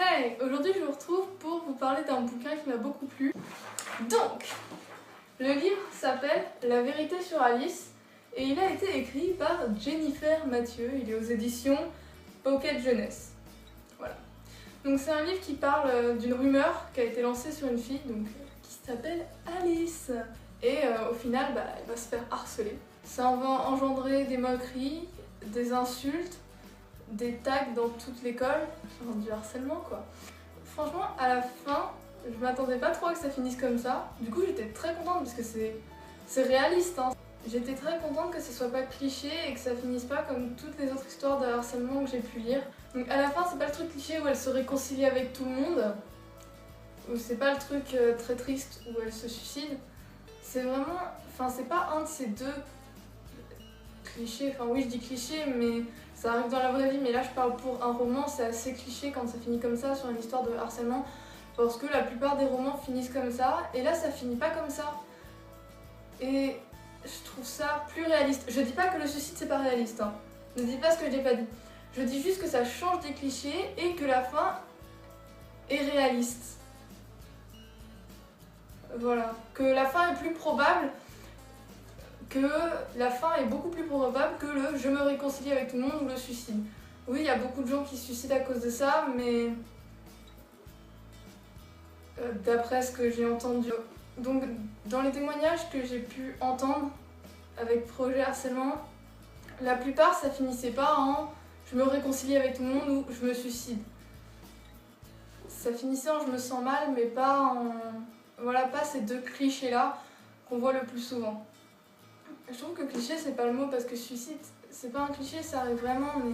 Hey, aujourd'hui je vous retrouve pour vous parler d'un bouquin qui m'a beaucoup plu. Donc, le livre s'appelle La vérité sur Alice et il a été écrit par Jennifer Mathieu. Il est aux éditions Pocket Jeunesse. Voilà. Donc c'est un livre qui parle d'une rumeur qui a été lancée sur une fille qui s'appelle Alice. Et au final, elle va se faire harceler. Ça va engendrer des moqueries, des insultes, des tags dans toute l'école, enfin, du harcèlement quoi. Franchement, à la fin, je m'attendais pas trop à que ça finisse comme ça. Du coup, j'étais très contente parce que c'est réaliste. Hein. J'étais très contente que ce soit pas cliché et que ça finisse pas comme toutes les autres histoires de harcèlement que j'ai pu lire. Donc à la fin, c'est pas le truc cliché où elle se réconcilie avec tout le monde, ou c'est pas le truc très triste où elle se suicide. C'est vraiment, enfin c'est pas un de ces deux clichés, enfin oui je dis cliché mais ça arrive dans la vraie vie, mais là je parle pour un roman, c'est assez cliché quand ça finit comme ça sur une histoire de harcèlement, parce que la plupart des romans finissent comme ça, et là ça finit pas comme ça. Et je trouve ça plus réaliste. Je dis pas que le suicide c'est pas réaliste, hein. Ne dis pas ce que je n'ai pas dit. Je dis juste que ça change des clichés et que la fin est réaliste. Voilà. Que la fin est plus probable, que la fin est beaucoup plus probable que le « je me réconcilie avec tout le monde » ou le suicide. Oui, il y a beaucoup de gens qui se suicident à cause de ça, mais d'après ce que j'ai entendu. Donc, dans les témoignages que j'ai pu entendre avec Projet Harcèlement, la plupart ça finissait pas en « je me réconcilie avec tout le monde » ou « je me suicide ». Ça finissait en « je me sens mal », mais pas en... Voilà, pas ces deux clichés-là qu'on voit le plus souvent. Je trouve que cliché c'est pas le mot parce que suicide c'est pas un cliché, ça arrive vraiment, mais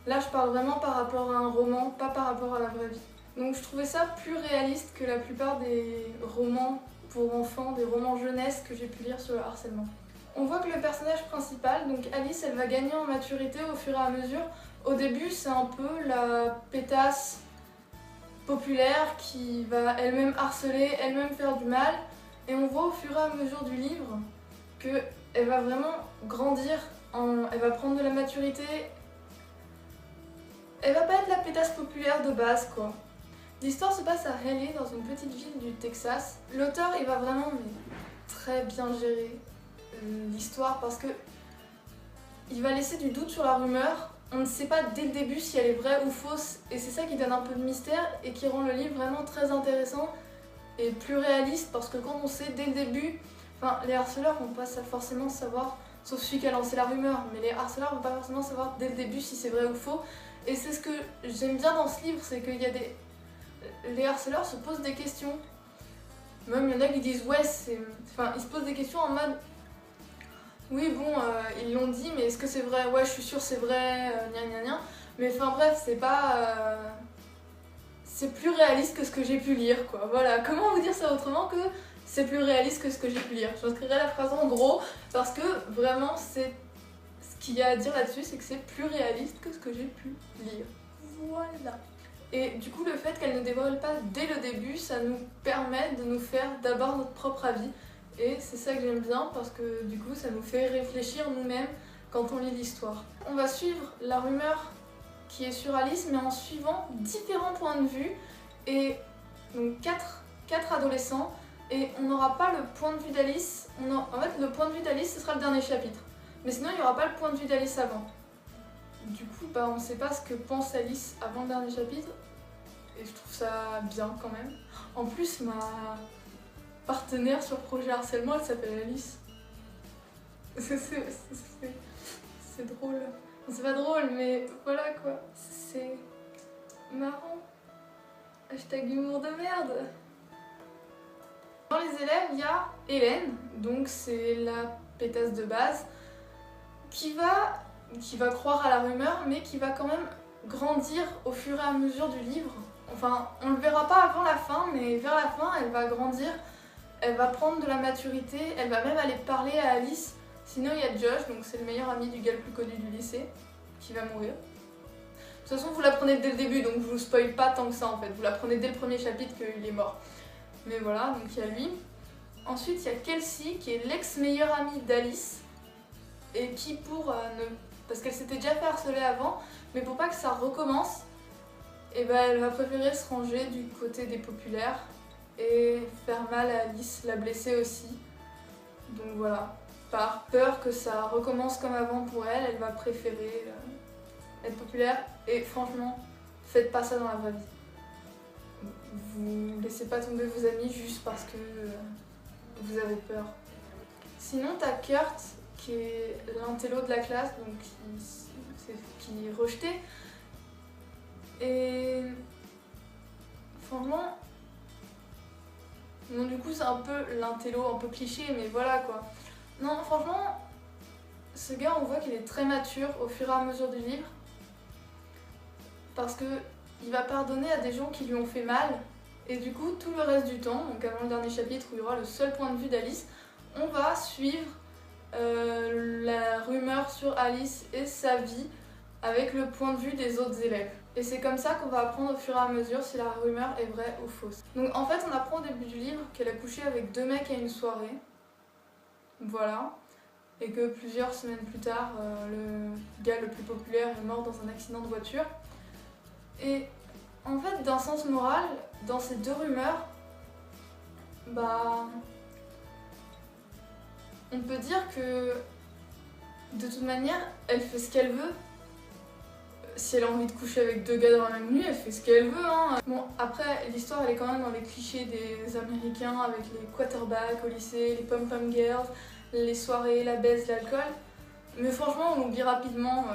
là je parle vraiment par rapport à un roman, pas par rapport à la vraie vie. Donc je trouvais ça plus réaliste que la plupart des romans pour enfants, des romans jeunesse que j'ai pu lire sur le harcèlement. On voit que le personnage principal, donc Alice, elle va gagner en maturité au fur et à mesure. Au début c'est un peu la pétasse populaire qui va elle-même harceler, elle-même faire du mal, et on voit au fur et à mesure du livre qu'elle va vraiment grandir, elle va prendre de la maturité, elle va pas être la pétasse populaire de base quoi. L'histoire se passe à Raleigh, dans une petite ville du Texas. L'auteur il va vraiment très bien gérer l'histoire parce que il va laisser du doute sur la rumeur. On ne sait pas dès le début si elle est vraie ou fausse, et c'est ça qui donne un peu de mystère et qui rend le livre vraiment très intéressant et plus réaliste, parce que quand on sait dès le début, enfin les harceleurs vont pas forcément savoir, sauf celui qui a lancé la rumeur, mais les harceleurs vont pas forcément savoir dès le début si c'est vrai ou faux. Et c'est ce que j'aime bien dans ce livre, c'est qu'il y a les harceleurs se posent des questions. Même il y en a qui disent ouais c'est... Enfin ils se posent des questions en mode oui bon ils l'ont dit mais est-ce que c'est vrai? Ouais je suis sûre c'est vrai, gna gna gna. Mais enfin bref c'est pas... c'est plus réaliste que ce que j'ai pu lire quoi. Voilà, comment vous dire ça autrement que c'est plus réaliste que ce que j'ai pu lire. J'inscrirai la phrase en gros parce que vraiment c'est... Ce qu'il y a à dire là-dessus c'est que c'est plus réaliste que ce que j'ai pu lire. Voilà. Et du coup le fait qu'elle ne dévoile pas dès le début, ça nous permet de nous faire d'abord notre propre avis. Et c'est ça que j'aime bien parce que du coup ça nous fait réfléchir nous-mêmes quand on lit l'histoire. On va suivre la rumeur qui est sur Alice mais en suivant différents points de vue et donc quatre adolescents, et on n'aura pas le point de vue d'Alice. En fait le point de vue d'Alice ce sera le dernier chapitre, mais sinon il n'y aura pas le point de vue d'Alice avant. Du coup on ne sait pas ce que pense Alice avant le dernier chapitre et je trouve ça bien quand même. En plus ma partenaire sur Projet Harcèlement elle s'appelle Alice. C'est drôle. C'est pas drôle mais voilà quoi. C'est marrant. Hashtag humour de merde. Dans les élèves il y a Hélène, donc c'est la pétasse de base, qui va croire à la rumeur mais qui va quand même grandir au fur et à mesure du livre. Enfin on le verra pas avant la fin mais vers la fin elle va grandir. Elle va prendre de la maturité, elle va même aller parler à Alice. Sinon il y a Josh, donc c'est le meilleur ami du gars le plus connu du lycée, qui va mourir. De toute façon vous l'apprenez dès le début, donc je vous spoil pas tant que ça en fait. Vous l'apprenez dès le premier chapitre qu'il est mort. Mais voilà, donc il y a lui. Ensuite il y a Kelsey, qui est l'ex-meilleure amie d'Alice, et qui parce qu'elle s'était déjà fait harceler avant, mais pour pas que ça recommence, et ben elle va préférer se ranger du côté des populaires et faire mal à Alice, la blesser aussi. Donc voilà, par peur que ça recommence comme avant pour elle, elle va préférer être populaire. Et franchement, faites pas ça dans la vraie vie. Vous laissez pas tomber vos amis juste parce que vous avez peur. Sinon t'as Kurt qui est l'intello de la classe, donc qui est rejeté. Et franchement, bon du coup c'est un peu l'intello un peu cliché, mais voilà quoi. Non franchement, ce gars on voit qu'il est très mature au fur et à mesure du livre. Parce que il va pardonner à des gens qui lui ont fait mal. Et du coup tout le reste du temps, donc avant le dernier chapitre où il y aura le seul point de vue d'Alice, on va suivre la rumeur sur Alice et sa vie avec le point de vue des autres élèves. Et c'est comme ça qu'on va apprendre au fur et à mesure si la rumeur est vraie ou fausse. Donc en fait on apprend au début du livre qu'elle a couché avec 2 mecs à une soirée. Voilà. Et que plusieurs semaines plus tard, le gars le plus populaire est mort dans un accident de voiture. Et en fait d'un sens moral, dans ces 2 rumeurs, bah on peut dire que de toute manière elle fait ce qu'elle veut. Si elle a envie de coucher avec 2 gars dans la même nuit, elle fait ce qu'elle veut hein. Bon après l'histoire elle est quand même dans les clichés des Américains avec les quarterbacks au lycée, les pom-pom girls, les soirées, la baisse, l'alcool. Mais franchement on oublie rapidement,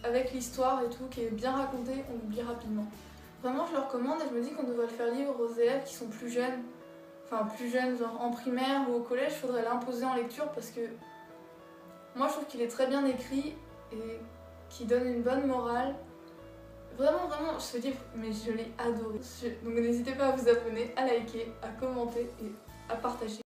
avec l'histoire et tout qui est bien racontée, on oublie rapidement. Vraiment je le recommande et je me dis qu'on devrait le faire lire aux élèves qui sont plus jeunes. Enfin plus jeunes, genre en primaire ou au collège, il faudrait l'imposer en lecture parce que moi je trouve qu'il est très bien écrit et qui donne une bonne morale. Vraiment, vraiment, ce livre, mais je l'ai adoré. Donc n'hésitez pas à vous abonner, à liker, à commenter et à partager.